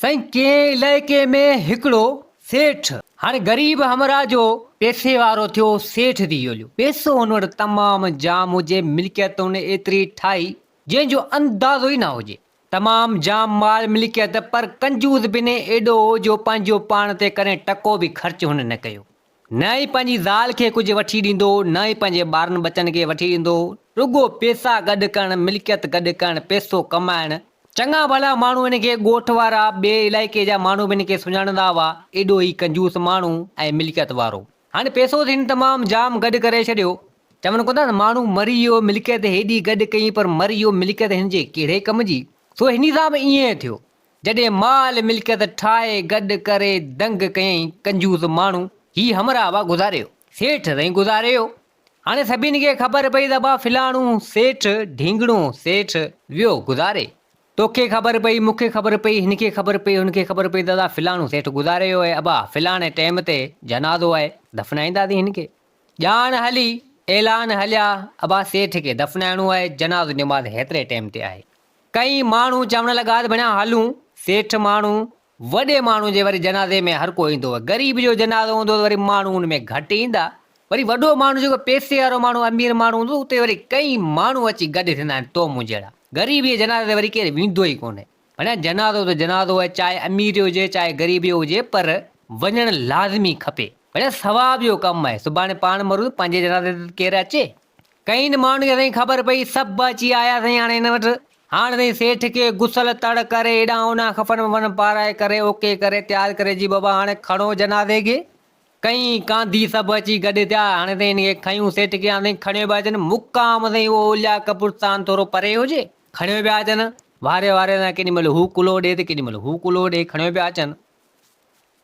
साईं के इलाइक़े में हिकिड़ो सेठ हाणे ग़रीब हमरा जो पैसे वारो थियो सेठ थी वियो। पैसो हुन वटि तमामु जाम हुजे, मिल्कियत हुन एतिरी ठाही जंहिंजो अंदाज़ो ई न हुजे। तमामु जाम माल मिल्कियत, पर कंजूस बि न एॾो हो जो पंहिंजो पाण ते कॾहिं टको बि ख़र्च हुन न कयो। न ई पंहिंजी ज़ाल खे कुझु वठी ॾींदो, न ई पंहिंजे ॿारनि बचनि खे वठी ॾींदो। रुॻो पैसा गॾु करणु, मिल्कियत गॾु करणु, पैसो कमाइणु। चङा भला माण्हू हिन खे ॻोठ वारा, ॿिए इलाइक़े जा माण्हू बि हिन खे सुञाणंदा हुआ, एॾो ई कंजूस माण्हू ऐं मिल्कियत वारो। हाणे पैसो हिन तमामु जाम गॾु करे छॾियो। चवनि कोन था न, माण्हू मरी वियो मिल्कियत हेॾी गॾु कई, पर मरी वियो मिल्कियत हिन जे कहिड़े कम जी। सो हिन सां बि ईअं थियो, जॾहिं माल मिल्कियत ठाहे गॾु करे दंग कयईं कंजूस माण्हू, ही हमरा हुआ गुज़ारियो, सेठ साईं गुज़ारियो। हाणे सभिनी खे ख़बर पई त बा फिलाणू सेठ, ढींगड़ो सेठ वियो गुज़ारे। तोखे ख़बर पई, मूंखे ख़बर पई, हिनखे ख़बर पई, हुनखे ख़बर पई, दादा फिलाणो सेठ गुज़ारे वियो आहे। अबा फिलाणे टाइम ते जनाज़ो आहे, दफ़नाईंदासीं हिनखे। ॼाण हली, ऐलान हलिया, अबा सेठ खे दफ़नाइणो आहे, जनाज़ो निमाज़ हेतिरे टाइम ते आहे। कई माण्हू चवण लॻा त भेण हलूं, सेठ माण्हू वॾे माण्हू जे वरी जनाज़े में हर को ईंदो आहे। ग़रीब जो जनाज़ो हूंदो त वरी माण्हू हुन में घटि ईंदा, वरी वॾो माण्हू जेको पैसे वारो माण्हू, अमीर माण्हू हूंदो, उते वरी कई माण्हू अची गॾु थींदा आहिनि तो मूं जहिड़ा। ग़रीब जे जनाज़े ते वरी केरु वेंदो ई कोन्हे। भले जनाज़ो त जनाज़ो आहे, चाहे अमीर हुजे चाहे ग़रीब हुजे, पर वञणु लाज़मी खपे। भले सवाब जो कमु आहे, सुभाणे पाण मरूं पंहिंजे जनाज़े ते केरु अचे। कई माण्हू खे साईं ख़बर पई, सभु अची आया साईं हाणे हिन वटि। हाणे साईं सेठ खे गुसल तड़ करे, हेॾां होॾां खफन वफन पाराए करे, ओके करे तयारु करे, जी बाबा हाणे खणो जनाज़े खे। कई कांधी सभु अची गॾु थिया। हाणे साईं हिन खे खयूं, सेठ खे हाणे खणियो पिया अचनि। मुक़ाम साईं उहो ओलिया कब्रिस्तान थोरो परे हुजे, खणियो पिया अचनि। वारे वारे सां केॾी महिल हू कुलो ॾे त केॾी महिल हू कुलो ॾे, खणियो पिया अचनि।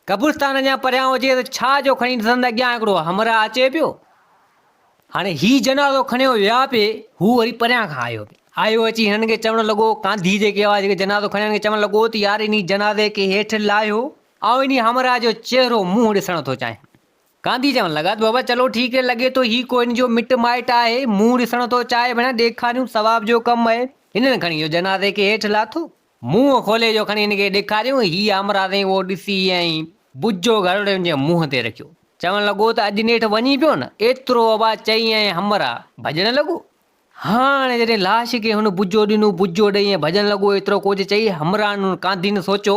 कब्रिस्तान अञा परियां हुजे त छा जो खणी ॾिसंदा, अॻियां हिकिड़ो हमरा अचे पियो। हाणे ही जनाज़ो खणियो विया पिए, हू वरी परियां खां आयो अची हिननि खे चवणु लॻो, कांधी जेके हुआ जेके जनाज़ो खणण खे चवणु लॻो त यार इन जनाज़े खे हेठि लाहियो, ऐं इन हमरा जो चहिरो मुंहुं ॾिसण थो चाहे। गांधी चवणु लॻा त बाबा चलो ठीकु है, लॻे थो ही कोई जो मिट माइट आहे, मुंहुं ॾिसण थो चाहे, भेण ॾेखारियूं, सवाब जो कमु आहे। हिननि खणी इहो जनाज़े खे हेठि लाथो, मुंहुं खोले जो खणी हिनखे ॾेखारियूं। ही हमरा साईं उहो ॾिसी ऐं बुझो घरोड़े जे मुंहं ते रखियो। चवणु लॻो त अॼु नेठि वञी पियो न, एतिरो अबा चई ऐं हमरा भॼणु लॻो। हाणे जॾहिं लाश खे हुन बुझो ॾिनो, बुझो ॾेई ऐं भॼणु लॻो, एतिरो कुझु चई हमरा कांधी न सोचो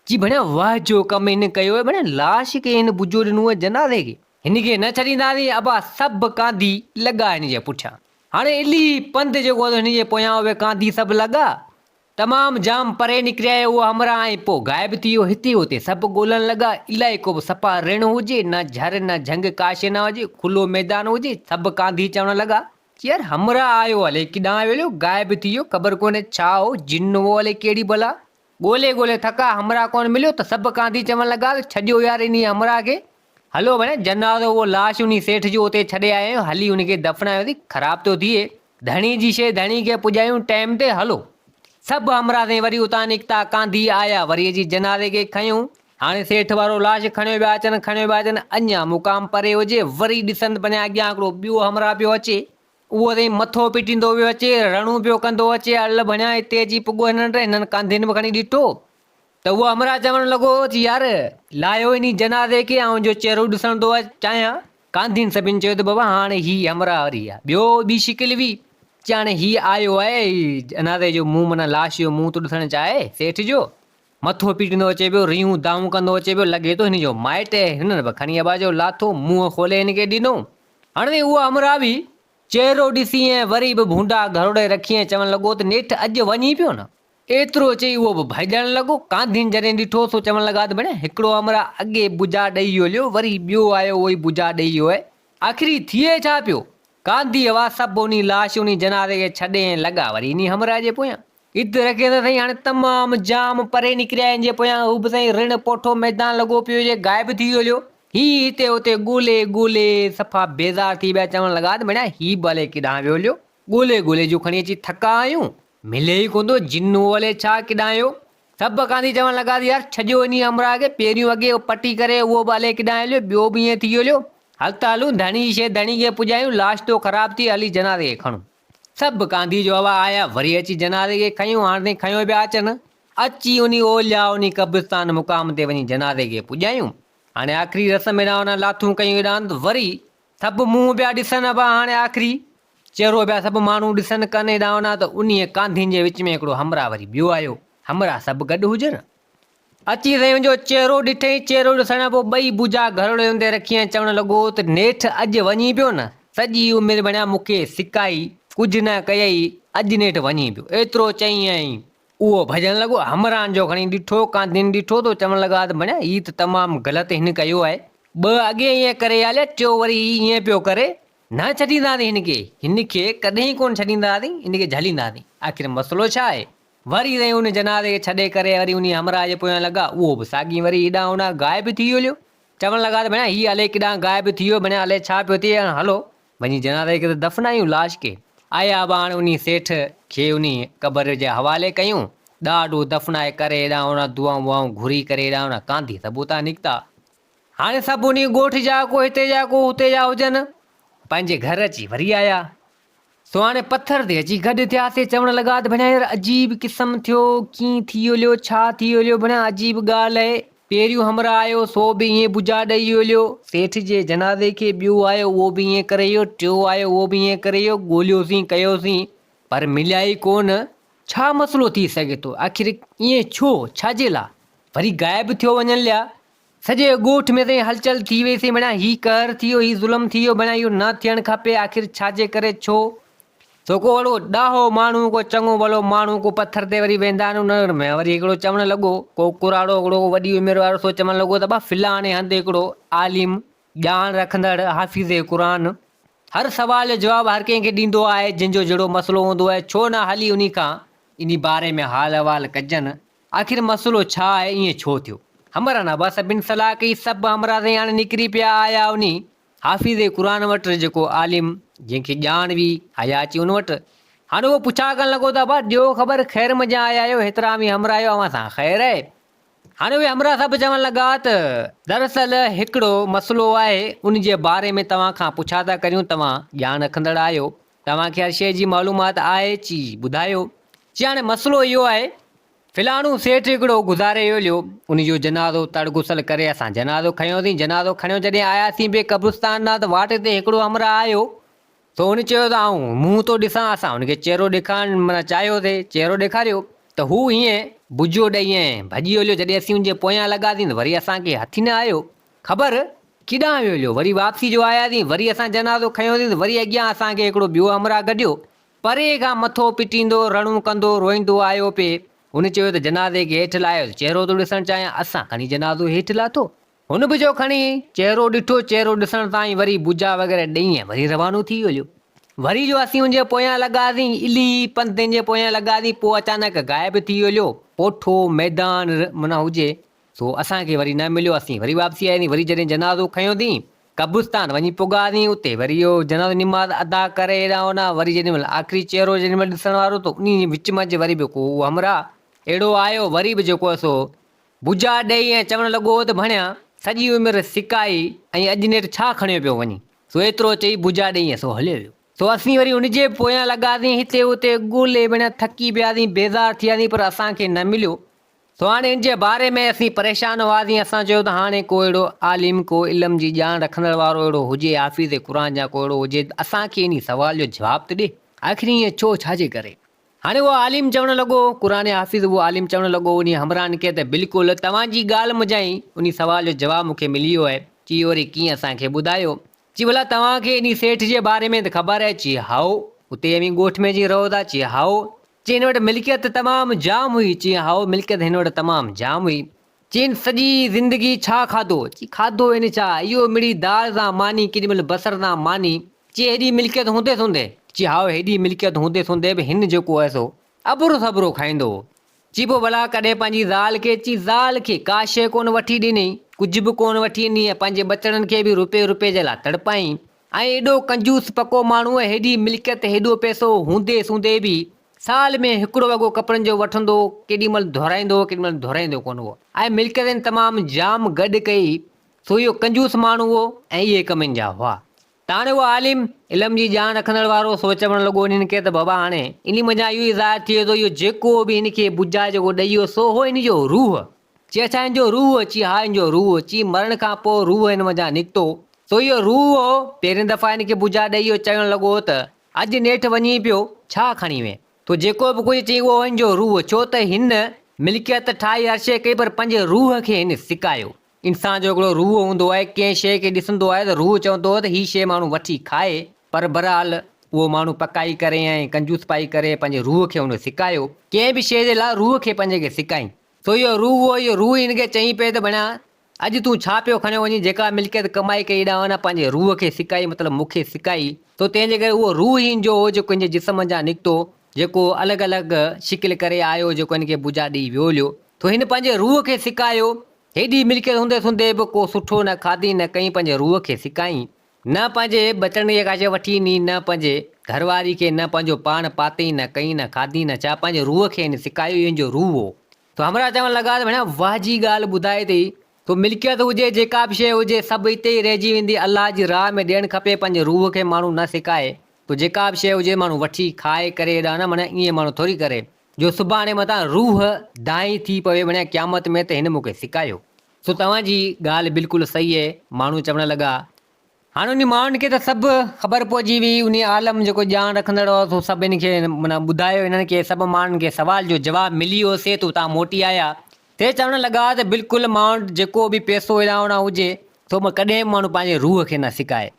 जी भेण वाह जो कमु हिन कयो आहे। भेण लाश खे हिन बुझो ॾिनो आहे, जनाज़े खे हिनखे न छॾींदासीं। अबा सभु कांधी लॻा हिन जे पुठियां। हाणे इली पंधु जेको हिन जे पोयां उहे कांधी सभु लॻा, तमामु जाम परे निकिरिया उहो हमरा, ऐं पोइ गाइबु थी वियो। हिते हुते सभु ॻोल्हण लॻा, इलाइक़ो बि सफ़ा रिण हुजे, न झर न झंग काशे न हुजे, खुलो मैदान हुजे। सभु कांधी चवणु लॻा यार हमरा आयो हले, किॾां वियो, गाइबु थी वियो, ख़बर कोन्हे छा हो, जिन हो हले कहिड़ी भला। ॻोल्हे ॻोल्हे थका, हमरा कोन मिलियो त सभु कांधी चवणु लॻा छॾियो यार इन हमरा खे, हलो भेण जनाज़ो उहो लाश उन सेठ जो उते छॾे आया आहियूं, हली उनखे दफ़नायोसीं, ख़राबु थो थिए, धणी जी शइ धणी खे पुॼायूं टाइम ते, हलो। सभु हमरा साईं वरी उतां निकिता, कांधी आया, वरी अची जनाज़े खे खयूं। हाणे सेठ वारो लाश खणियो पिया अचनि, खणियो पिया अचनि। अञा मुक़ाम परे हुजे, वरी ॾिसनि पिया अॻियां हिकिड़ो ॿियो हमरा पियो अचे, उहो साईं मथो पिटींदो पियो अचे, रणू पियो कंदो अचे। हल भणिया हिते अची पुॻो हिननि कांधियुनि में खणी ॾिठो त उहो हमरा चवणु लॻो यार लाहियो इन जनाज़े खे, ऐं जो चहिरो ॾिसण थो चाहियां। कांधियुनि सभिनि चयो त बाबा हाणे ही हमरा वरी आहे। ॿियो ॿी शिकिल हुई, हाणे ही आयो आहे जनाज़े जो मुंहुं, माना लाश जो मुंहुं थो ॾिसणु चाहे सेठ जो, मथो पीटींदो अचे पियो, रियूं दाऊं कंदो अचे पियो, लॻे थो हिन जो माइट आहे। हिननि बि खणी अबा जो लाथो, मुंहुं खोले हिनखे ॾिनो। हाणे उहो हमरा बि चहिरो ॾिसी ऐं वरी बि भूंडा घरोड़े रखी ऐं चवणु लॻो त नेठि अॼु वञी पियो न, एतिरो चई उहो बि भॼणु लॻो। कांधियुनि जॾहिं ॾिठो सो चवणु लॻा त भेण हिकिड़ो हमरा अॻे बुझा ॾेई वियो हलियो, वरी ॿियो आयो उहो ई बुझा ॾेई वियो आहे, आख़िरी थिए छा पियो। कांधी हवा सभु उन लाश उन जनाज़े खे छॾे ऐं लॻा वरी इन हमरा जे पोयां। हिते रखे त साईं हाणे तमामु जाम परे निकिरिया आहिनि जे पोयां, हू बि साईं रिण पोठो मैदान लॻो पियो हुजे, गाइबु थी वियो हलियो। ही हिते हुते ॻोल्हे ॻोल्हे सफ़ा बेज़ार थी विया, चवणु लॻा त भेण ही भले किॾां वियो हलियो, ॻोल्हे ॻोल्हे जो खणी अची थका आहियूं, मिले ई कोन थो, जिन हले छा किॾां वियो। सभु कांधी चवणु लॻा यार छॾियो इन हमरा खे, पहिरियों अॻे पटी करे उहो बि हले किॾां हलियो, ॿियो बि ईअं थी वियो हलियो, हल त हलूं धणी शइ धणी खे पुॼायूं, लाश तो ख़राबु थी, हली जनाज़े खे खणूं। सभु कांधी जो हवा आया, वरी अची जनाज़े खे खयूं। हाणे खयो पिया अचनि। अची उन ओलिया उन कब्रिस्तान मुक़ाम ते वञी जनाज़े खे पुॼायूं। हाणे आख़िरी रस्म एॾां उन लाथूं कयूं एॾां वरी सभु मुंहुं पिया ॾिसनि पिया। हाणे आख़िरी चहिरो पिया सभु माण्हू ॾिसनि कनि हेॾां होॾां त उन कांधियुनि जे विच में हिकिड़ो हमरा वरी ॿियो आयो। हमरा सभु गॾु हुजनि। अची साईं जो चहिरो ॾिठईं। चहिरो ॾिसण खां पोइ ॿई भुजा घरड़े हूंदे रखी ऐं चवणु लॻो त नेठि अॼु वञी पियो न, सॼी उमिरि बणिया मूंखे सिकाई, कुझु न कयई, अॼु नेठि वञी पियो। एतिरो चई ऐं उहो भॼणु लॻो। हमरान जो खणी ॾिठो, कांधियुनि ॾिठो त चवणु लॻा त बणिया हीअ त तमामु ग़लति हिन कयो आहे। ॿ अॻे ईअं करे हलिया, टियों वरी ईअं पियो करे। न छॾींदासीं हिनखे कॾहिं कोन छॾींदासीं, हिनखे झलींदासीं। आख़िर मसइलो छा आहे? वरी साईं उन जनाज़े खे छॾे करे वरी उन हमरा जे पोयां लॻा। उहो बि साॻी वरी हेॾां होॾां गाइब थी वियो। चवणु लॻा त बणिया हीअ अलाए केॾां गाइब थी वियो, बणिया अलाए छा पियो थिए। हलो वञी जनाज़े खे त दफ़नायूं लाश खे। आया बि हाणे उन सेठ खे उन क़बर जे हवाले कयूं। ॾाढो दफ़नाए करे हेॾां होॾां दुआऊं वुआऊं घुरी करे हेॾां होॾां कांधी सभु उतां निकिता। हाणे सभु उन ॻोठ जा को हिते जा को हुते जा हुजनि पंहिंजे घर अची वरी आया। सो हाणे पथर ते अची गॾु थियासीं। चवणु लॻा त बणिया यार अजीब क़िस्म थियो, कीअं थी वियो, छा थी वियो, बणिया अजीब ॻाल्हि आहे। पहिरियों हमरा आयो सो बि ईअं भुजा ॾेई वियो, सेठ जे जनाज़े खे ॿियो आयो उहो बि ईअं करे वियो, टियों आयो उहो बि ईअं करे वियो। ॻोल्हियोसीं कयोसीं पर मिलिया ई कोन। छा मसइलो थी सघे थो? आख़िर ईअं छो, छाजे लाइ वरी गाइब थियो वञनि लिया? सॼे ॻोठ में ताईं हलचल थी वईसीं। बणिया हीउ कहर थी वियो, हीउ ज़ुल्म थी वियो, बणिया इहो न थियणु खपे। आख़िर छाजे करे, छो? सो को अहिड़ो ॾाहो माण्हू, को चङो भलो माण्हू, को पथर ते वरी वेंदा आहिनि उन में वरी हिकिड़ो चवणु लॻो, को कुराड़ो हिकिड़ो वॾी उमिरि वारो सो चवणु लॻो त फिलाणे हंधि हिकिड़ो आलिम, ॼाण रखंदड़, हाफ़िज़े क़ुरान, हर सवाल जो जवाबु हर कंहिंखे ॾींदो आहे। जंहिंजो जहिड़ो मसइलो हूंदो आहे, छो न हली उन खां इन बारे में हाल अहिवाल कजनि। आख़िर मसइलो छा आहे, ईअं छो थियो? हमरा न बसि सभिनि सलाह कई। सभु हमरा सां हाणे निकिरी पिया आया उन हाफ़िज़े क़ुरान वटि, जेको आलिम जंहिंखे ॼाण हुई आया अची उन वटि। हाणे उहो पुछा करणु लॻो त ॾियो ख़बर, ख़ैर मज़ा आया आहियो, हेतिरा बि हमरा आहियो, अव्हां सां ख़ैर आहे? हाणे उहे हमरा सभु चवणु लॻा त दरअसल हिकिड़ो मसइलो आहे, उन जे बारे में तव्हां खां पुछा था करियूं। तव्हां ॼाण रखंदड़ आहियो, तव्हांखे हर शइ जी मालूमात आहे, ची ॿुधायो। जी हाणे मसइलो इहो आहे, फिलाणो सेठ हिकिड़ो गुज़ारे वियो। उनजो जनाज़ो तड़ गुसल करे असां जनाज़ो खयोंसीं। जनाज़ो खणियो जॾहिं आयासीं ॿिए क़ब्रिस्तान ॾांहुं त वाट ते हिकिड़ो हमरा आयो। सो हुन चयो त आऊं मुंहुं थो ॾिसां। असां हुनखे चहिरो ॾेखारणु माना चाहियोसीं, चहिरो ॾेखारियो त हू हीअं भुजो ॾेई ऐं भॼी हलियो। जॾहिं असीं हुनजे पोयां लॻासीं त वरी असांखे हथु न आयो। ख़बर केॾां वियो हलियो? वरी वापसी जो आयासीं, वरी असां जनाज़ो खयोंसीं त वरी अॻियां असांखे हिकिड़ो ॿियो हमरा गॾियो। परे खां मथो पिटींदो, रणूं कंदो, रोईंदो आयो पिए। हुन चयो त जनाज़े खे हेठि लाहियो, चहिरो थो ॾिसणु चाहियां। असां खणी जनाज़ो हेठि लाथो। हुन बि जो खणी चहिरो ॾिठो, चहिरो ॾिसण ताईं वरी भुजा वग़ैरह ॾेई ऐं वरी रवानो थी वियो। वरी जो असीं हुनजे पोयां लॻासीं, इली पंधनि जे पोयां लॻासीं, पोइ अचानक गाइब थी वियो। कोठो मैदान माना हुजे सो असांखे वरी न मिलियो। असीं वरी वापसी आयासीं। वरी जॾहिं जनाज़ो खयोंसीं, कब्रिस्तान वञी पुॻासीं। उते वरी इहो जनाज़ो निमाज़ अदा करे हेॾां होॾां वरी जेॾीमहिल आख़िरी चहिरो जेॾीमहिल ॾिसण वारो त उन विच मंझि वरी बि को हमरा अहिड़ो आयो, वरी बि जेको आहे सो भुजा ॾेई ऐं चवणु लॻो त बणिया सॼी उमिरि सिकाई ऐं अॼु नेठि छा खणियो पियो वञी। सो एतिरो चई भुजा ॾेई ऐं सो हलियो वियो। सो असीं वरी हुनजे पोयां लॻासीं, हिते हुते ॻोल्हे बणिया थकी पियासीं, बेज़ार थियासीं, पर असांखे न मिलियो। सो हाणे हिन जे बारे में असीं परेशान हुआसीं। असां चयो त हाणे को अहिड़ो आलिम, को इल्म जी ॼाण रखंदड़ वारो अहिड़ो हुजे, हाफ़िज़े क़ुरान जा को अहिड़ो हुजे, असांखे इन सवाल जो जवाबु त ॾे। आख़िर ईअं छो, छाजे करे? हाणे उहो आलिम चवणु लॻो, क़ुरान हाफ़िज़ उहो आलिम चवणु लॻो उन हमरान खे त बिल्कुलु तव्हांजी ॻाल्हि मुंझाई, उन सवाल जो जवाबु मूंखे मिली वियो आहे। चई वरी कीअं, असांखे ॿुधायो। चई भला तव्हांखे इन सेठ जे बारे में त ख़बर आहे? चई हाओ, उते अमी ॻोठ में जी रहो था। चई हाओ। चई हिन वटि मिल्कियत तमामु जाम हुई। चई हाओ, मिल्कियत हिन वटि तमामु जाम हुई। चई सॼी ज़िंदगी छा खाधो? चई खाधो हिन छा, इहो मिड़ी दाल सां मानी, केॾीमहिल बसर सां मानी। चई हेॾी मिल्कियत हूंदे सूंदे? चई हाओ, हेॾी मिल्कियत हूंदे सूंदे बि हिन जेको आहे सो अबरो सबरो खाईंदो हो। चई पोइ भला कॾहिं पंहिंजी ज़ाल खे? चई ज़ाल खे का शइ कोन वठी ॾिनई, कुझु बि कोन वठी ॾिनी। पंहिंजे बचड़नि खे बि रुपए जे लाइ तड़पाई। ऐं एॾो कंजूस पको माण्हू, हेॾी मिल्कियत, हेॾो पैसो हूंदे सूंदे बि साल में हिकिड़ो वॻो कपिड़नि जो वठंदो, केॾीमहिल धोराईंदो, केॾीमहिल धोराईंदो कोन हो। ऐं मिल्कियतनि तमामु जाम गॾु कई। सो इहो कंजूस माण्हू हो ऐं इहे कमनि जा हुआ। त हाणे उहो आलिम इल्म जी ॼाण रखंदड़ वारो सोचणु लॻो इन्हनि खे त बाबा हाणे इन मञा इहो ई ज़ाहिर थिए थो इहो जेको बि हिन खे बुझाए जेको ॾेई वियो सो हो इन जो रूह चई अच्छा हिन जो रूह अची हा हिन जो रूह अची मरण खां पोइ रूह हिन मञा निकितो सो इहो रूह पहिरीं दफ़ा हिन खे बुझाए ॾेई वियो चवणु लॻो त अॼु नेठि वञी पियो छा खणी वए तो जेको बि कुझु चई उहो हिन जो रूह छो त हिन मिल्कियत ठाही हर शइ कई पर पंहिंजे रूह खे हिन सिकायो इंसान जो हिकिड़ो रूह हूंदो आहे कंहिं शइ खे ॾिसंदो आहे त रूह चवंदो त हीअ शइ माण्हू वठी खाए पर बहरहाल उहो माण्हू पकाई करे ऐं कंजूस पाई करे पंहिंजे रूह खे हुन सिकायो कंहिं बि शइ जे लाइ रूह खे पंहिंजे खे सिकाई सो इहो रूह हिनखे चई पिए त भणा अॼु तूं छा पियो खणियो वञी जेका मिल्कियत कमाई कई ॾांहुं न पंहिंजे रूह खे सिकाई मतिलबु मूंखे सिकाई तो तंहिंजे करे उहो रूह हिन जो जेको हिनजे जिस्म जा निकितो जेको अलॻि अलॻि शिकिल करे आयो जेको हिनखे बुझा ॾेई वियोलियो तो हिन पंहिंजे रूह खे सिकायो हेॾी मिल्कियत हूंदे बि को सुठो न खाधी न कई पंहिंजे रूह खे सिकाई न पंहिंजे बचण जे काशे वठी नी न पंहिंजे घरवारी खे न पंहिंजो पाण पातई न कई न खाधी न छा पंहिंजे रूह खे हिन सिकायो हिन जो रूह हो तो हमरा चवणु लॻा त भेण वाह जी ॻाल्हि ॿुधाए अथई तो मिल्कियत हुजे जेका बि शइ हुजे सभु हिते ई रहिजी वेंदी अलाह जी राह में ॾियणु खपे पंहिंजे रूह खे माण्हू न सिकाए तो जेका बि शइ हुजे माण्हू वठी खाए करे हेॾा न माना ईअं माण्हू थोरी करे जो सुभाणे मथां रूह दाई थी पवे वञे क़यामत में त हिन मूंखे सिकायो सो तव्हांजी ॻाल्हि बिल्कुलु सही आहे माण्हू चवणु लॻा हाणे उन माण्हुनि खे त सभु ख़बर पइजी हुई उन आलम जेको ॼाण रखंदड़ हो सो सभु हिन खे माना ॿुधायो हिननि खे सभु माण्हुनि खे सुवाल जो जवाबु मिली वियोसीं तो तव्हां मोटी आया ते चवणु लॻा त बिल्कुलु माण्हू जेको बि पैसो विरावणो हुजे तो कॾहिं माण्हू पंहिंजे रूह खे न सिकाए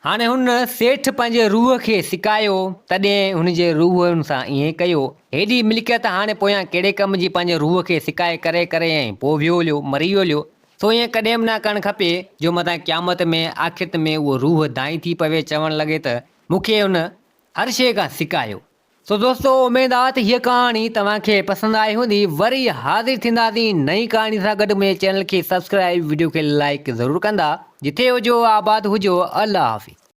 हाणे हुन सेठ पंहिंजे रूह खे सिकायो तॾहिं हुनजे रूह हुन सां ईअं कयो हेॾी मिल्कियत हाणे पोयां कहिड़े कम जी पंहिंजे रूह खे सिकाए करे करे ऐं पोइ वियोलियो मरी वियोलियो सो ईअं कॾहिं बि न करणु खपे जो मथां क़यामत में आख़िरत में उहो रूह दाई थी पवे चवणु लॻे त मूंखे हुन हर शइ खां सिकायो सो दोस्तो उमेद आहे त हीअ कहाणी तव्हांखे पसंदि आई हूंदी वरी हाज़िर थींदासीं नई कहाणी सां गॾु मुंहिंजे चैनल खे सब्सक्राइब वीडियो खे लाइक ज़रूरु कंदा जिथे हुजो आबाद हुजो अल्लाह हाफ़िज़।